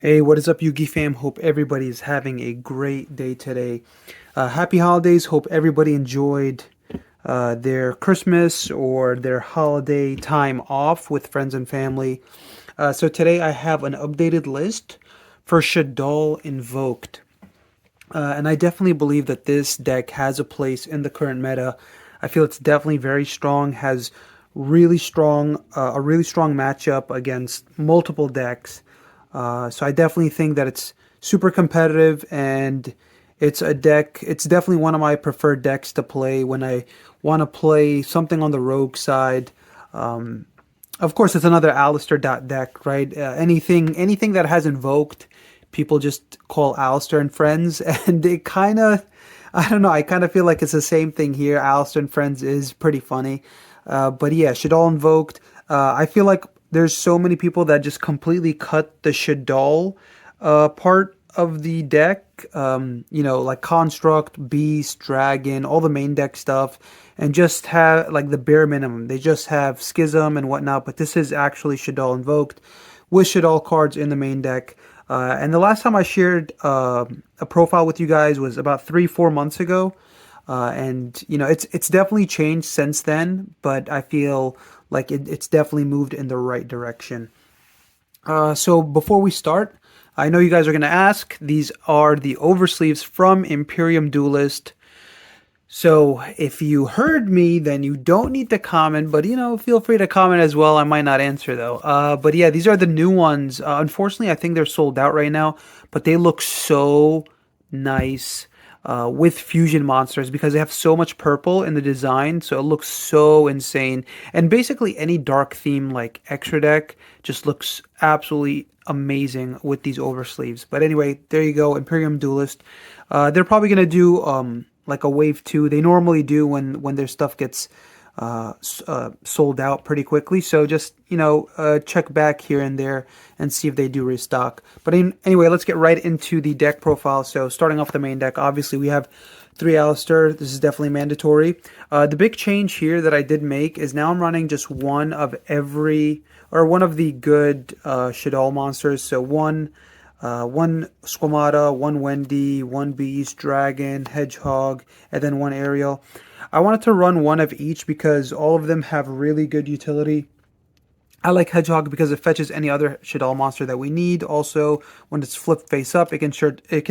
Hey, what is up, Yugi fam? Hope everybody is having a great day today. Happy holidays. Hope everybody enjoyed their Christmas or their holiday time off with friends and family. So today I have an updated list for Shaddoll Invoked. And I definitely believe that this deck has a place in the current meta. I feel it's definitely very strong, has a really strong matchup against multiple decks. So I definitely think that it's super competitive and it's definitely one of my preferred decks to play when I want to play something on the rogue side. Of course, it's another Alistair deck, right? Anything that has invoked, people just call Alistair and friends, and it kind of, I don't know, I kind of feel like it's the same thing here. Alistair and friends is pretty funny, but yeah, Shaddoll invoked. I feel like there's so many people that just completely cut the Shaddoll part of the deck. Like Construct, Beast, Dragon, all the main deck stuff, and just have like the bare minimum. They just have Schism and whatnot, but this is actually Shaddoll invoked with Shaddoll cards in the main deck. And the last time I shared a profile with you guys was about 3, 4 months ago. And it's definitely changed since then, but I feel like it's definitely moved in the right direction. So before we start, I know you guys are going to ask. These are the oversleeves from Imperium Duelist. So if you heard me, then you don't need to comment, but feel free to comment as well. I might not answer though. But yeah, these are the new ones. Unfortunately, I think they're sold out right now, but they look so nice with fusion monsters because they have so much purple in the design, so it looks so insane. And basically, any dark theme like extra deck just looks absolutely amazing with these oversleeves. But anyway, there you go, Imperium Duelist. They're probably gonna do like a wave two. They normally do when their stuff gets sold out pretty quickly. So just check back here and there and see if they do restock. But anyway, let's get right into the deck profile. So starting off the main deck, obviously we have 3 Alistair. This is definitely mandatory. The big change here that I did make is now I'm running just one of every or one of the good Shaddoll monsters. So one Squamata, one Wendy, one Beast, Dragon, Hedgehog, and then one Ariel. I wanted to run one of each because all of them have really good utility. I like Hedgehog because it fetches any other Shaddoll monster that we need. Also, when it's flipped face up, it can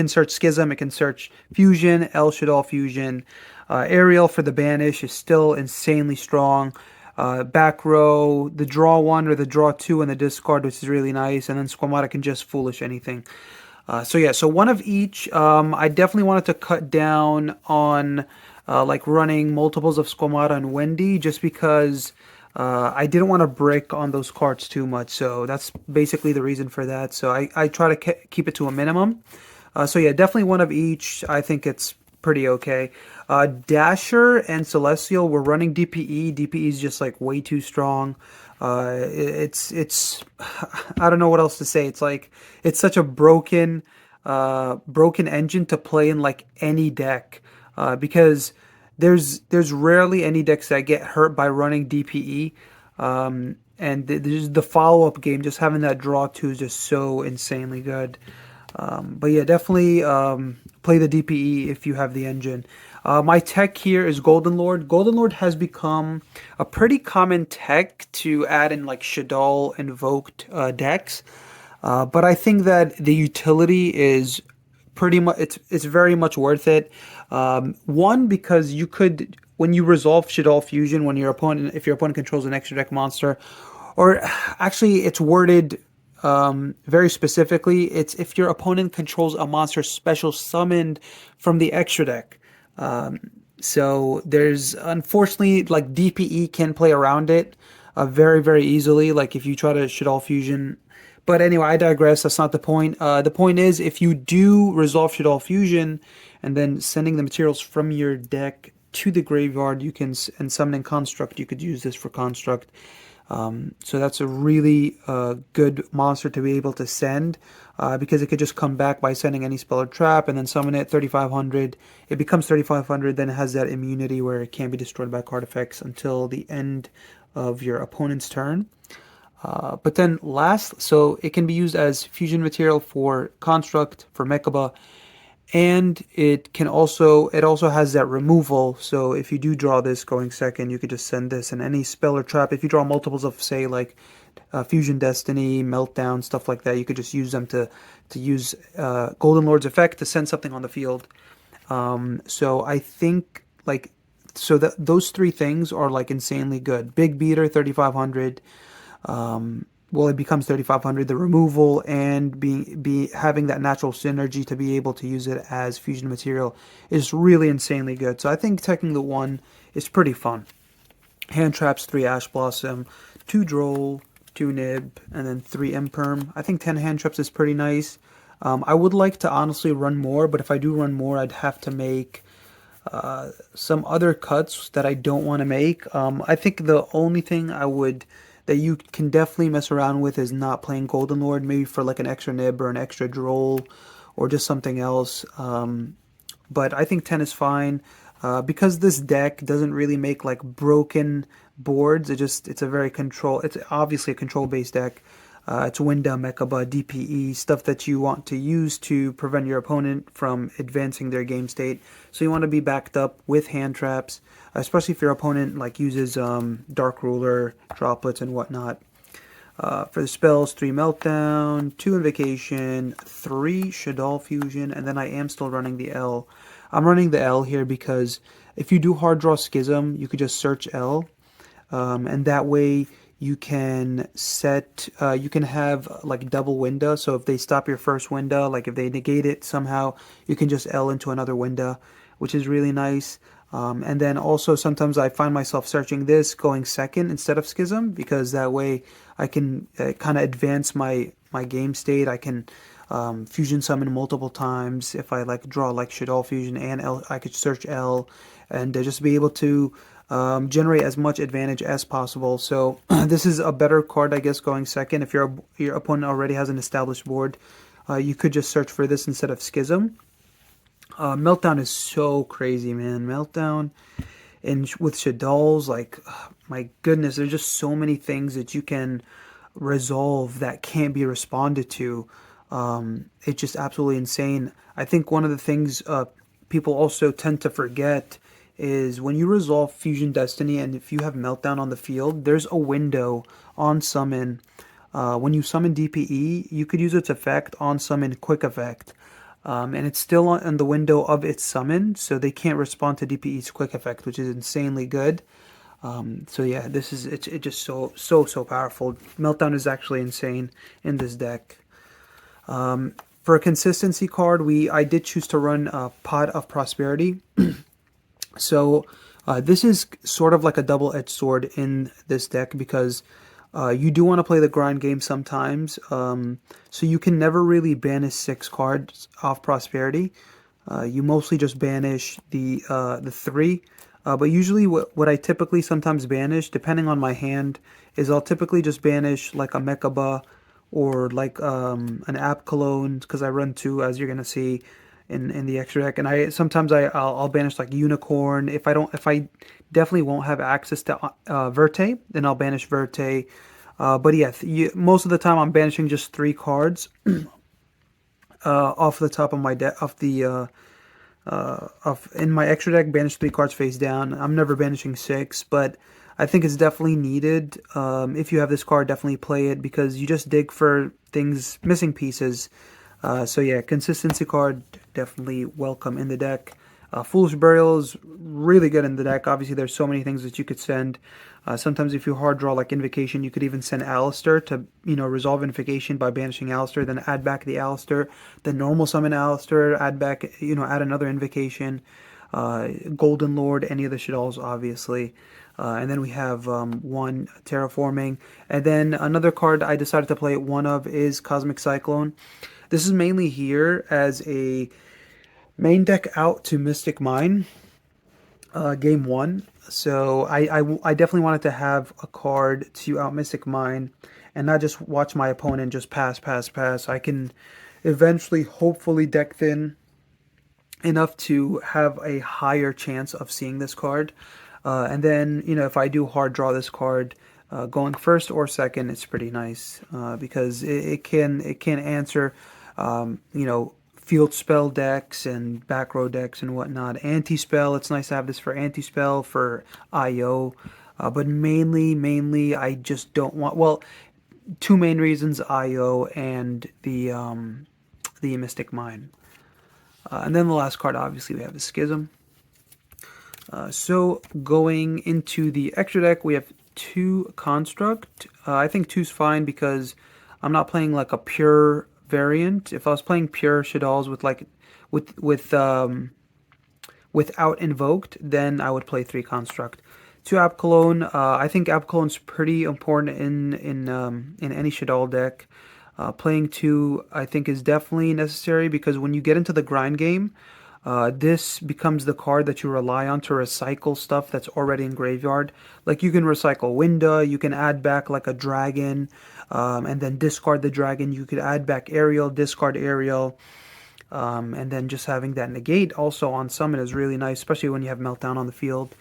search Schism, it can search Fusion, El Shaddoll Fusion. Ariel for the banish is still insanely strong. Back row, the draw one or the draw two in the discard, which is really nice, and then Squamata can just foolish anything. So yeah, so one of each. I definitely wanted to cut down on like running multiples of Squamata and Wendy just because I didn't want to brick on those cards too much. So that's basically the reason for that. So I try to keep it to a minimum. So yeah, definitely one of each. I think it's pretty okay. Dasher and Celestial were running DPE. DPE is just like way too strong. It's I don't know what else to say. It's like it's such a broken engine to play in like any deck because there's rarely any decks that get hurt by running DPE. And there's the follow-up game, just having that draw two is just so insanely good. But yeah, definitely play the DPE if you have the engine. My tech here is Golden Lord. Golden Lord has become a pretty common tech to add in like Shaddoll invoked decks. But I think that the utility is pretty much it's very much worth it. One because you could when you resolve Shaddoll Fusion when your opponent if your opponent controls an extra deck monster, or actually it's worded very specifically. It's if your opponent controls a monster special summoned from the extra deck. So there's unfortunately like DPE can play around it very very easily. Like if you try to Shaddoll Fusion. But anyway, I digress. That's not the point. The point is, if you do resolve Shaddoll Fusion and then sending the materials from your deck to the graveyard, you can, and summoning Construct, you could use this for Construct. So that's a really good monster to be able to send because it could just come back by sending any spell or trap and then summon it 3,500. It becomes 3,500, then it has that immunity where it can't be destroyed by card effects until the end of your opponent's turn. But then last, so it can be used as fusion material for construct, for Mechaba, and it also has that removal. So if you do draw this going second, you could just send this in any spell or trap. If you draw multiples of, say, like Fusion Destiny, Meltdown, stuff like that, you could just use them to use Golden Lord's effect to send something on the field. So I think like so that those three things are like insanely good. Big beater 3500. Well, it becomes 3500. The removal and being be having that natural synergy to be able to use it as fusion material is really insanely good. So I think taking the one is pretty fun. Hand traps, 3 Ash Blossom, 2 Droll, 2 Nib, and then 3 Imperm. I think 10 hand traps is pretty nice. I would like to honestly run more, but if I do run more, I'd have to make some other cuts that I don't want to make. I think the only thing that you can definitely mess around with is not playing Golden Lord, maybe for like an extra Nib or an extra Droll or just something else. But I think 10 is fine. Because this deck doesn't really make like broken boards, it's a very it's obviously a control based deck. It's Winda, Mechaba, DPE, stuff that you want to use to prevent your opponent from advancing their game state. So you want to be backed up with hand traps, especially if your opponent like uses Dark Ruler, droplets, and whatnot. For the spells, 3 Meltdown, 2 Invocation, 3 Shaddoll Fusion, and then I am still running the L. I'm running the L here because if you do hard draw Schism, you could just search L, and that way you can have like double window. So if they stop your first window, like if they negate it somehow, you can just L into another window, which is really nice. And then also sometimes I find myself searching this going second instead of Schism because that way I can kind of advance my game state. I can fusion summon multiple times. If I like draw like Shaddoll Fusion and L, I could search L and just be able to generate as much advantage as possible. So this is a better card, I guess, going second. If your opponent already has an established board, you could just search for this instead of Schism. Meltdown is so crazy, man. Meltdown and with Shaddolls, like, my goodness, there's just so many things that you can resolve that can't be responded to. It's just absolutely insane. I think one of the things people also tend to forget is when you resolve Fusion Destiny and if you have Meltdown on the field, there's a window on summon. When you summon DPE, you could use its effect on summon quick effect. And it's still on the window of its summon, so they can't respond to DPE's quick effect, which is insanely good. So yeah, it's just so powerful. Meltdown is actually insane in this deck. For a consistency card, I did choose to run Pot of Prosperity. So this is sort of like a double-edged sword in this deck because you do want to play the grind game sometimes. So you can never really banish 6 cards off Prosperity. You mostly just banish the 3. But usually what I typically sometimes banish, depending on my hand, is I'll typically just banish like a Mechaba or like an App Cologne because I run 2, as you're gonna see in the extra deck. And I'll banish like Unicorn. If I definitely won't have access to Verte, then I'll banish Verte. But yeah, most of the time I'm banishing just 3 cards off the top of my deck, in my extra deck, banish 3 cards face down. I'm never banishing 6, but I think it's definitely needed. If you have this card, definitely play it because you just dig for things, missing pieces. So yeah, consistency card, definitely welcome in the deck. Foolish Burial is really good in the deck. Obviously, there's so many things that you could send. Sometimes if you hard draw like Invocation, you could even send Alistair to, resolve Invocation by banishing Alistair, then add back the Alistair, then normal summon Alistair, add back, add another Invocation, Golden Lord, any of the Shaddolls, obviously. And then we have 1 Terraforming. And then another card I decided to play one of is Cosmic Cyclone. This is mainly here as a main deck out to Mystic Mine, game 1. So I definitely wanted to have a card to out Mystic Mine and not just watch my opponent just pass. I can eventually, hopefully, deck thin enough to have a higher chance of seeing this card. And then, if I do hard draw this card, going first or second is pretty nice because it can answer field spell decks and back row decks and whatnot. Anti spell, it's nice to have this for anti spell for IO, but mainly I just don't want. Well, two main reasons: IO and the Mystic Mine. And then the last card, obviously, we have the Schism. So going into the extra deck, we have two Construct. I think two's fine because I'm not playing like a pure variant. If I was playing pure Shaddolls without Invoked, then I would play three Construct. Two App Cologne. I think App Cologne's pretty important in any Shaddoll deck. Playing two, I think, is definitely necessary because when you get into the grind game, this becomes the card that you rely on to recycle stuff that's already in graveyard. Like you can recycle Winda, you can add back like a dragon, and then discard the dragon. You could add back Ariel, discard Ariel, and then just having that negate also on summon is really nice, especially when you have Meltdown on the field.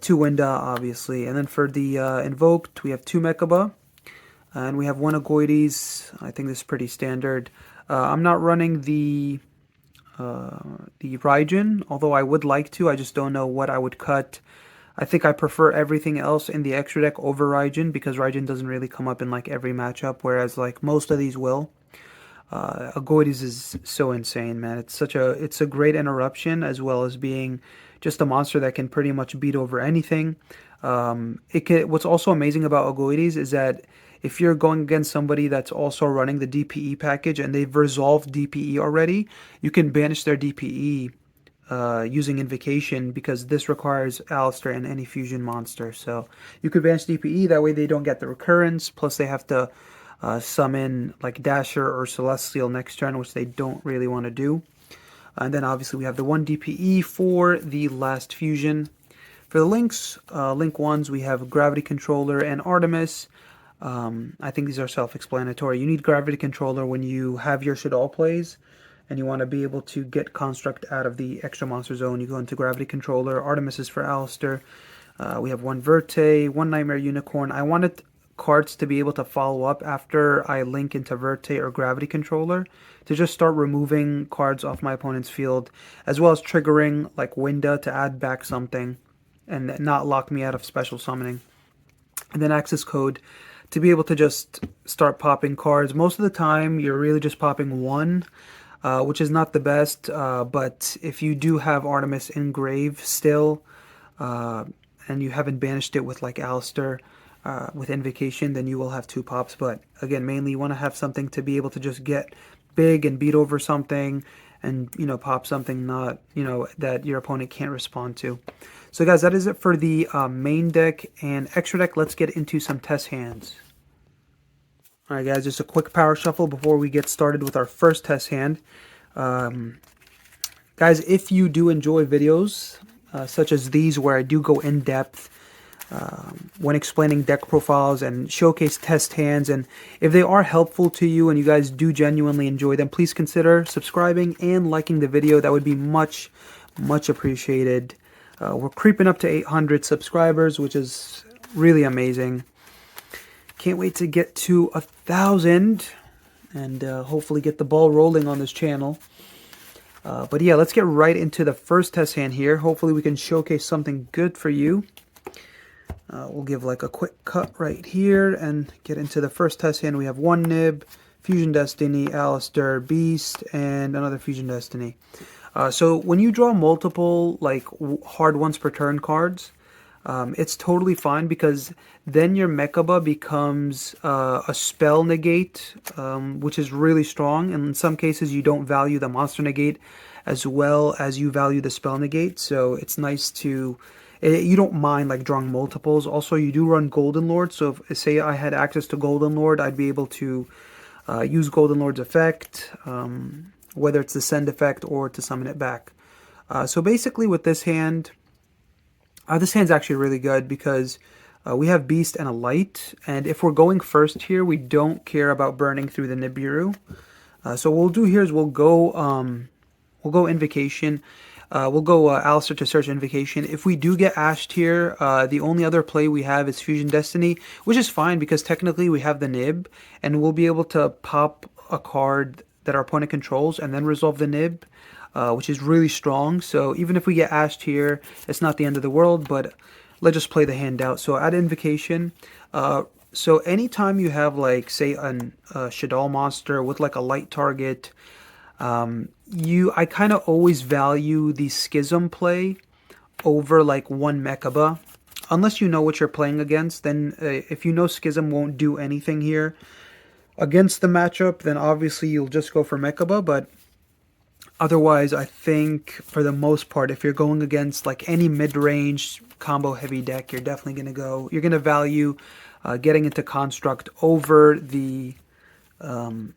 Two Winda, obviously. And then for the Invoked, we have two Mechaba. And we have one Agoides. I think this is pretty standard. I'm not running the Raijin, although I would like to. I just don't know what I would cut. I think I prefer everything else in the extra deck over Raijin because Raijin doesn't really come up in like every matchup, whereas like most of these will. Agoides is so insane, man. It's a great interruption as well as being just a monster that can pretty much beat over anything. What's also amazing about Agoides is that if you're going against somebody that's also running the DPE package and they've resolved DPE already, you can banish their DPE using Invocation because this requires Alistair and any fusion monster. So you could banish DPE, that way they don't get the recurrence, plus they have to summon like Dasher or Celestial next turn, which they don't really want to do. And then obviously we have the 1 DPE for the last fusion. For the links, link ones, we have Gravity Controller and Artemis. I think these are self-explanatory. You need Gravity Controller when you have your Shaddoll plays and you want to be able to get Construct out of the extra monster zone. You go into Gravity Controller. Artemis is for Alistair. We have one Verte, one Nightmare Unicorn. I wanted cards to be able to follow up after I link into Verte or Gravity Controller to just start removing cards off my opponent's field, as well as triggering like Winda to add back something and not lock me out of special summoning. And then access code to be able to just start popping cards. Most of the time, you're really just popping one, which is not the best. But if you do have Artemis engraved still, and you haven't banished it with like Alistair, with Invocation, then you will have two pops. But again, mainly you want to have something to be able to just get big and beat over something and, pop something not, that your opponent can't respond to. So guys, that is it for the main deck and extra deck. Let's get into some test hands. Alright guys, just a quick power shuffle before we get started with our first test hand. Guys, if you do enjoy videos such as these where I do go in depth when explaining deck profiles and showcase test hands, and if they are helpful to you and you guys do genuinely enjoy them, please consider subscribing and liking the video. That would be much appreciated. We're creeping up to 800 subscribers, which is really amazing. Can't wait to get to 1,000 and hopefully get the ball rolling on this channel. But yeah, let's get right into the first test hand here. Hopefully we can showcase something good for you. We'll give like a quick cut right here and get into the first test hand. We have one Nib, Fusion Destiny, Alistair, Beast, and another Fusion Destiny. So when you draw multiple like hard ones per turn cards, it's totally fine because then your Mechaba becomes a spell negate, which is really strong. And in some cases, you don't value the monster negate as well as you value the spell negate. So it's nice to, you don't mind like drawing multiples. Also, you do run Golden Lord. So if, say I had access to Golden Lord, I'd be able to use Golden Lord's effect, whether it's the send effect or to summon it back. So basically with this hand, this hand's actually really good because we have Beast and a Light, and if we're going first here, we don't care about burning through the Nibiru. So what we'll do here is we'll go Invocation. We'll go Alistair to search Invocation. If we do get ashed here, the only other play we have is Fusion Destiny, which is fine because technically we have the nib, and we'll be able to pop a card that our opponent controls and then resolve the nib, which is really strong. So even if we get ashed here, it's not the end of the world, but let's just play the hand out. So add Invocation. So anytime you have, like, say, a Shaddoll monster with like a light target, I kind of always value the Schism play over like one Mechaba. Unless you know what you're playing against, then if you know Schism won't do anything here against the matchup, then obviously you'll just go for Mechaba. But otherwise, I think for the most part, if you're going against like any mid-range combo heavy deck, you're definitely you're gonna value getting into Construct over the Mechaba.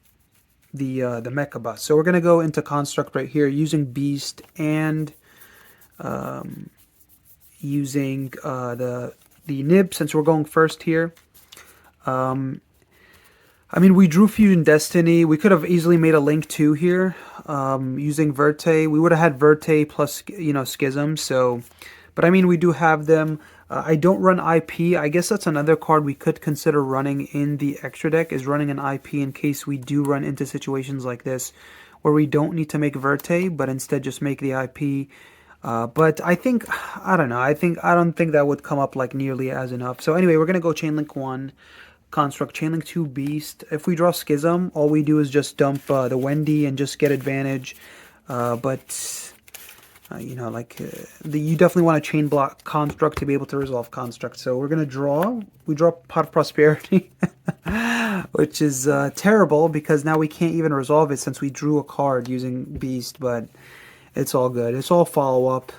So we're gonna go into Construct right here using Beast and using the nib since we're going first here. I mean, we drew Fusion Destiny. We could have easily made a Link 2 here using Verte. We would have had Verte plus, Schism. So, but I mean, we do have them. I don't run IP. I guess that's another card we could consider running in the extra deck, is running an IP in case we do run into situations like this where we don't need to make Verte, but instead just make the IP. But I don't know. I don't think that would come up like nearly as enough. So anyway, we're going to go Chainlink 1. Construct, Chainlink 2, Beast. If we draw Schism, all we do is just dump the Wendy and just get advantage. You definitely want to chain block Construct to be able to resolve Construct. So we're going to draw. We draw Pot of Prosperity, which is terrible because now we can't even resolve it since we drew a card using Beast, but it's all good. It's all follow-up.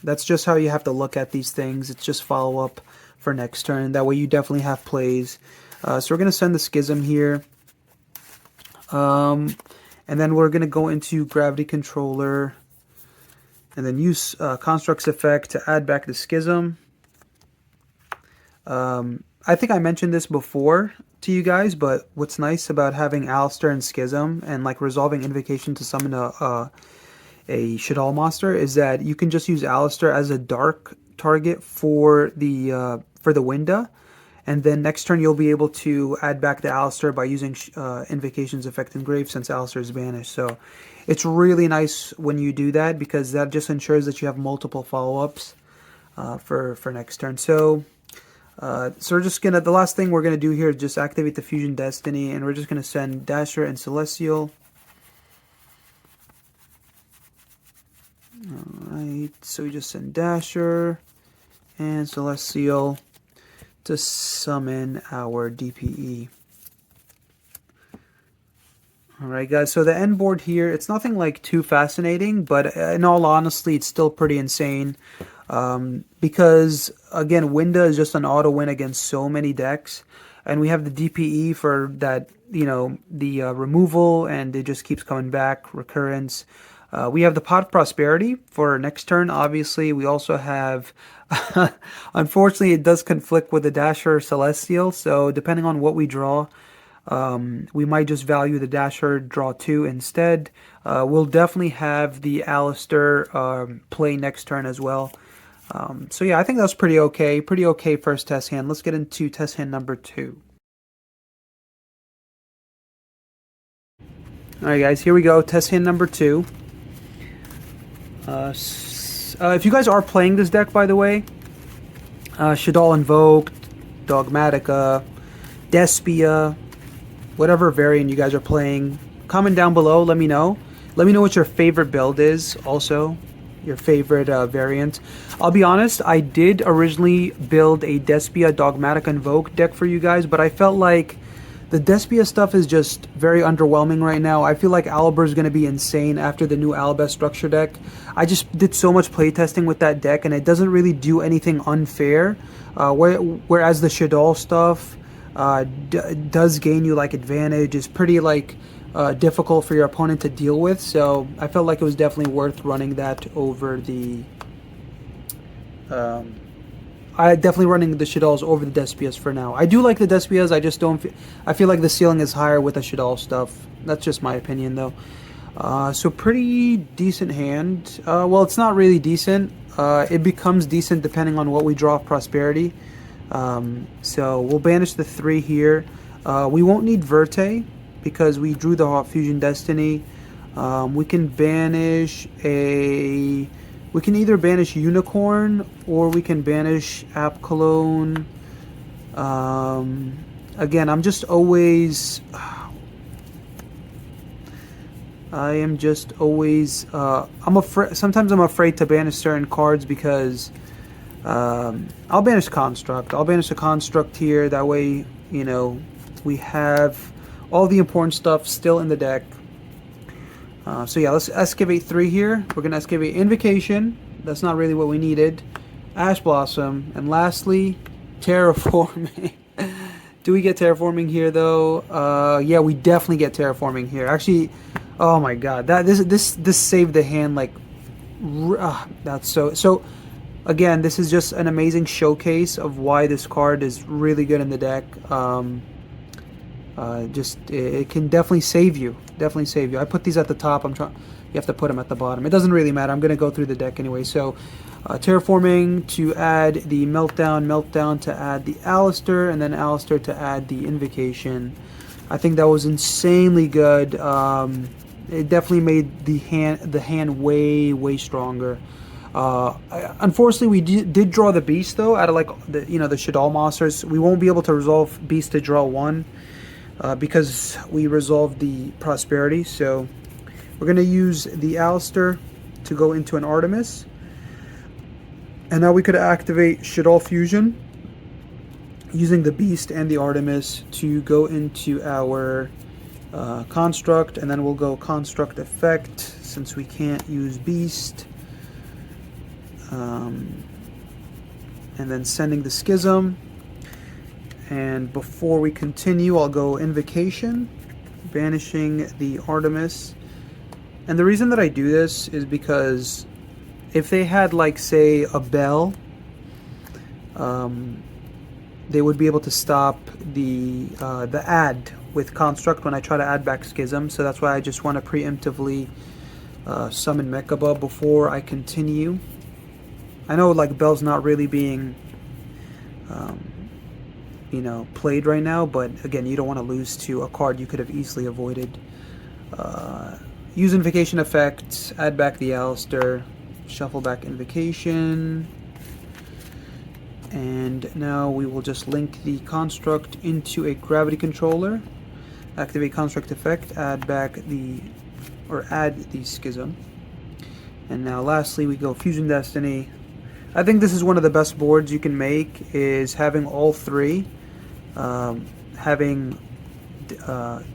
That's just how you have to look at these things. It's just follow-up for next turn. That way you definitely have plays. So we're going to send the Schism here. And then we're going to go into Gravity Controller and then use Construct's effect to add back the Schism. I think I mentioned this before to you guys, but what's nice about having Alistair and Schism and like resolving Invocation to summon a Shaddoll monster is that you can just use Alistair as a dark target for the Winda, and then next turn you'll be able to add back the Alistair by using Invocation's effect Engrave since Alistair is banished. So it's really nice when you do that because that just ensures that you have multiple follow-ups for next turn. So we're just gonna, the last thing we're gonna do here is just activate the Fusion Destiny, and we're just gonna send Dasher and Celestial. Alright, so we just send Dasher and Celestial to summon our DPE. Alright guys, so the end board here, it's nothing like too fascinating, but in all honesty, it's still pretty insane. Because, again, Winda is just an auto win against so many decks, and we have the DPE for that, the removal, and it just keeps coming back, recurrence. We have the Pot of Prosperity for next turn, obviously. We also have, unfortunately, it does conflict with the Dasher Celestial, so depending on what we draw, we might just value the Dasher, draw 2 instead. We'll definitely have the Alistair play next turn as well. So yeah, I think that's pretty okay. Pretty okay first test hand. Let's get into test hand number 2. Alright guys, here we go. Test hand number 2. If you guys are playing this deck, by the way, Shaddoll Invoked, Dogmatica, Despia, whatever variant you guys are playing, comment down below, let me know. Let me know what your favorite build is, also, your favorite variant. I'll be honest, I did originally build a Despia Dogmatica Invoke deck for you guys, but I felt like the Despia stuff is just very underwhelming right now. I feel like Aliber is going to be insane after the new Alabest structure deck. I just did so much playtesting with that deck, and it doesn't really do anything unfair. Whereas the Shaddoll stuff does gain you like advantage, is pretty like difficult for your opponent to deal with. So I felt like it was definitely worth running that over the. I definitely running the Shaddolls over the Despias for now. I do like the Despias. I just don't. I feel like the ceiling is higher with the Shaddoll stuff. That's just my opinion, though. So pretty decent hand. Well, it's not really decent. It becomes decent depending on what we draw off Prosperity. So we'll banish the 3 here. We won't need Verte because we drew the Hot Fusion Destiny. We can banish a... We can either banish Unicorn or we can banish App Cologne. Again, I'm just always... I am just always... I'm afraid. Sometimes I'm afraid to banish certain cards because I'll banish Construct. I'll banish a Construct here. That way, you know, we have all the important stuff still in the deck. So yeah, let's excavate 3 here. We're gonna excavate Invocation. That's not really what we needed. Ash Blossom, and lastly, Terraforming. Do we get Terraforming here though? Yeah, we definitely get Terraforming here. Actually, oh my God, this saved the hand like. That's so. Again, this is just an amazing showcase of why this card is really good in the deck. It can definitely save you. Definitely save you. I put these at the top. You have to put them at the bottom. It doesn't really matter. I'm going to go through the deck anyway. So, Terraforming to add the Meltdown to add the Alistair, and then Alistair to add the Invocation. I think that was insanely good. It definitely made the hand way stronger. Unfortunately, we did draw the Beast though out of like the Shaddoll monsters. We won't be able to resolve Beast to draw 1. Because we resolved the Prosperity. So we're going to use the Alistair to go into an Artemis. And now we could activate Shaddoll Fusion using the Beast and the Artemis to go into our Construct. And then we'll go Construct Effect since we can't use Beast. And then sending the Schism. And before we continue, I'll go Invocation, banishing the Artemis. And the reason that I do this is because if they had, like, say, a Bell, they would be able to stop the add with Construct when I try to add back Schism. So that's why I just want to preemptively summon Mechaba before I continue. I know, like, Bell's not really being... played right now, but again, you don't want to lose to a card you could have easily avoided. Use Invocation effect, add back the Alistair, shuffle back Invocation, and now we will just link the Construct into a Gravity Controller, activate Construct effect, add the Schism, and now lastly we go Fusion Destiny. I think this is one of the best boards you can make, is having all 3. Having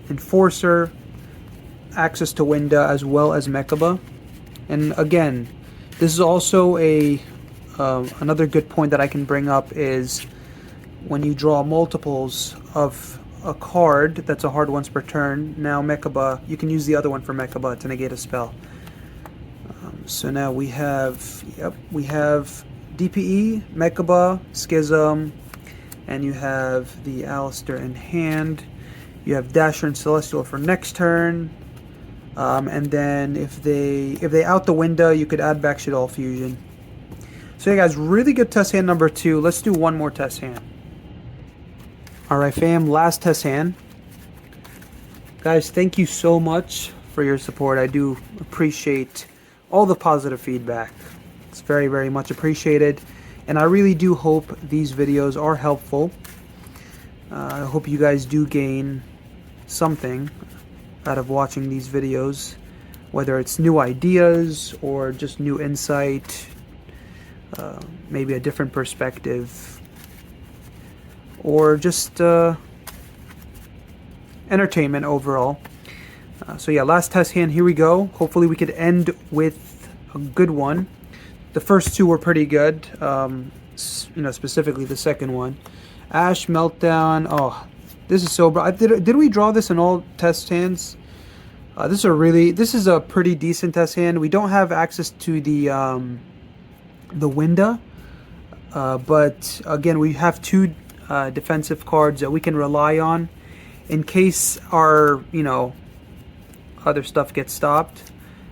Enforcer, access to Winda, as well as Mechaba. And again, this is also another good point that I can bring up is when you draw multiples of a card that's a hard once per turn, now Mechaba, you can use the other one for Mechaba to negate a spell. So now we have DPE, Mechaba, Schism, and you have the Alistair in hand. You have Dasher and Celestial for next turn. And then if they out the window, you could add back Shaddoll Fusion. So yeah guys, really good test hand number 2. Let's do one more test hand. Alright fam, last test hand. Guys, thank you so much for your support. I do appreciate all the positive feedback. It's very much appreciated. And I really do hope these videos are helpful. I hope you guys do gain something out of watching these videos, whether it's new ideas or just new insight, maybe a different perspective, or just entertainment overall. So yeah, last test hand, here we go. Hopefully we could end with a good one. The first 2 were pretty good, specifically the second one. Ash, Meltdown, oh, this is so bright. Did we draw this in all test hands? This is a pretty decent test hand. We don't have access to the Winda, but again, we have 2 defensive cards that we can rely on in case our, other stuff gets stopped.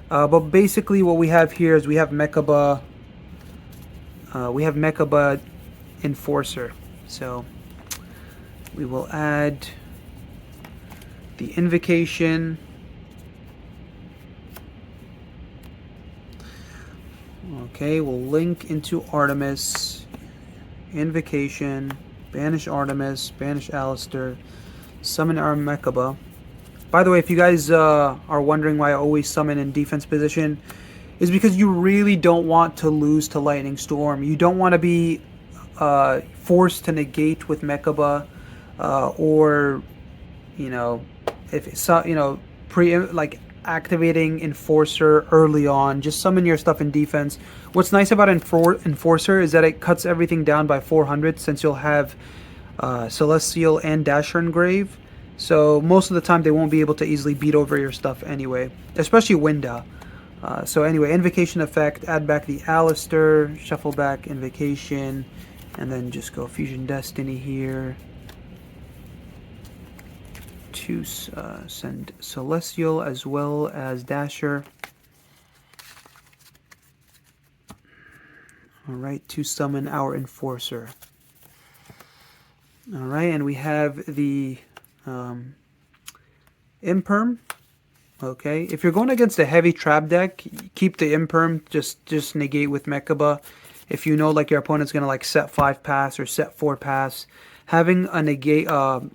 But basically what we have here is we have Mechaba Enforcer. So we will add the invocation. Okay, we'll link into Artemis, invocation, banish Artemis, banish Alistair, summon our Mechaba. By the way, if you guys are wondering why I always summon in defense position, is because you really don't want to lose to Lightning Storm. You don't want to be forced to negate with Mechaba, or if it's like activating Enforcer early on. Just summon your stuff in defense. What's nice about Enforcer is that it cuts everything down by 400, since you'll have Celestial and Dasher Engrave. So most of the time they won't be able to easily beat over your stuff anyway, especially Winda. So anyway, invocation effect, add back the Alistair, shuffle back invocation, and then just go Fusion Destiny here to send Celestial as well as Dasher. Alright, to summon our Enforcer. Alright, and we have the Imperm. Okay, if you're going against a heavy trap deck, keep the Imperm, just negate with Mechaba. If you know like your opponent's gonna like set 5 pass or set 4 pass, having a negate,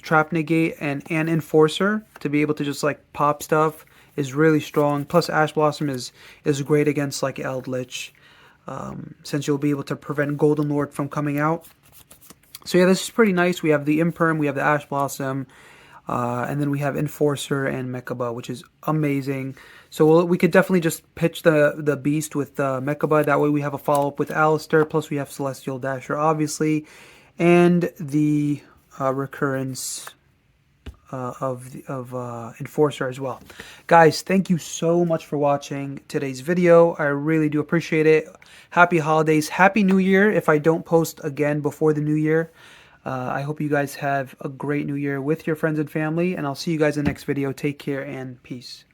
trap negate and an Enforcer to be able to just like pop stuff is really strong. Plus Ash Blossom is great against like Eldritch, since you'll be able to prevent Golden Lord from coming out. So yeah, this is pretty nice. We have the Imperm, we have the Ash Blossom, and then we have Enforcer and Mechaba, which is amazing. So we could definitely just pitch the Beast with Mechaba. That way we have a follow-up with Alistair, plus we have Celestial Dasher, obviously, and the recurrence of Enforcer as well. Guys, thank you so much for watching today's video. I really do appreciate it. Happy holidays. Happy New Year if I don't post again before the New Year. I hope you guys have a great New Year with your friends and family, and I'll see you guys in the next video. Take care and peace.